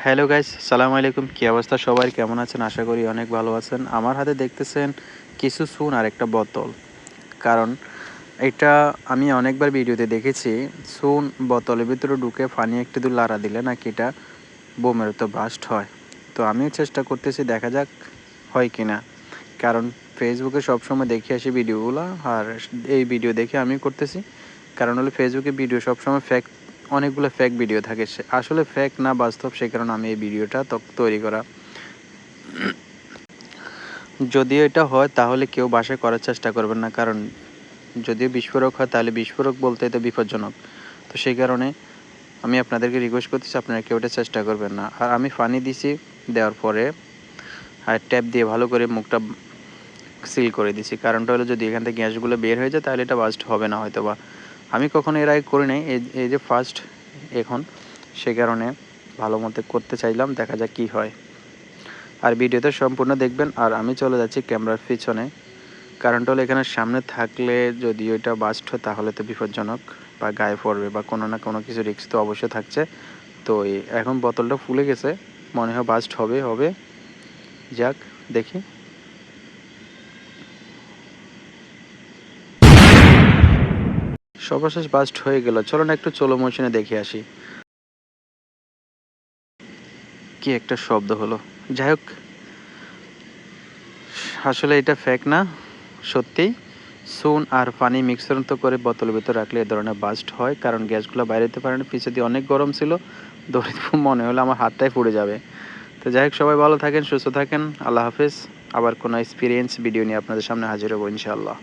Hello guys, সালামু আলাইকুম। কি অবস্থা সবার, কেমন আছেন? আশা করি অনেক ভালো আছেন। আমার হাতে দেখতেছেন কিছু সুন আর একটা বোতল। কারণ এটা আমি অনেকবার ভিডিওতে দেখেছি, সুন বোতলের ভিতরে ঢুকে পানি একটু দূর লাড়া দিলে নাকি এটা বোমের তো ব্লাস্ট হয়। তো আমিও চেষ্টা করতেছি, দেখা যাক হয় কি না। কারণ ফেসবুকে সবসময় দেখে আসি ভিডিওগুলো, আর এই ভিডিও দেখে আমি করতেছি। কারণ হলো ফেসবুকে ভিডিও সবসময় ফেক, অনেকগুলো ফেক ভিডিও থাকে, আসলে ফেক না বাস্তব, সেই কারণে আমি এই ভিডিওটা তৈরি করা। যদিও এটা হয় তাহলে কেউ বাসায় করার চেষ্টা করবেন না, কারণ যদিও বিস্ফোরক হয় তাহলে বিস্ফোরক বলতে তো বিপজ্জনক। তো সেই কারণে আমি আপনাদেরকে রিকোয়েস্ট করতেছি, আপনারা কেউ এটা চেষ্টা করবেন না। আর আমি পানি দিছি, দেওয়ার পরে আর ট্যাপ দিয়ে ভালো করে মুখটা সিল করে দিছি। কারণটা হলো যদি এখান থেকে গ্যাসগুলো বের হয়ে যায় তাহলে এটা বাস্ট হবে না হয়তো বা। আমি কখনো এর আগে করি নাই, এই যে ফার্স্ট এখন, সে কারণে ভালো মতো করতে চাইলাম, দেখা যাক কী হয়। আর ভিডিওতে সম্পূর্ণ দেখবেন। আর আমি চলে যাচ্ছি ক্যামেরার পিছনে। কারণটা হলো এখানে সামনে থাকলে যদি ওইটা বাস্ট হয় তাহলে তো বিপজ্জনক, বা গায়ে পড়বে বা কোনো না কোনো কিছু রিস্ক তো অবশ্যই থাকছে। তো এখন বোতলটা ফুলে গেছে, মনে হয় বাস্ট হবে। যাক দেখি। সর্বশেষ বাস্ট হয়ে গেল। চলো না একটু চলো মোশনে দেখে আসি। কি একটা শব্দ হলো। যাই হোক, আসলে এটা ফেক না, সত্যি সুন আর পানি মিশ্রণ করে বোতলের ভিতরে রাখলে এ ধরনের বাস্ট হয়। কারণ গ্যাসগুলো বাইরে যেতে পারে না, পিছনে দিয়ে অনেক গরম ছিল, ধরে মনে হলো আমার হাতটাই পুড়ে যাবে। তো যাই হোক, সবাই ভালো থাকেন, সুস্থ থাকেন, আল্লাহ হাফেজ। আবার কোনো এক্সপিরিয়েন্স ভিডিও নিয়ে আপনাদের সামনে হাজির হবো ইনশাআল্লাহ।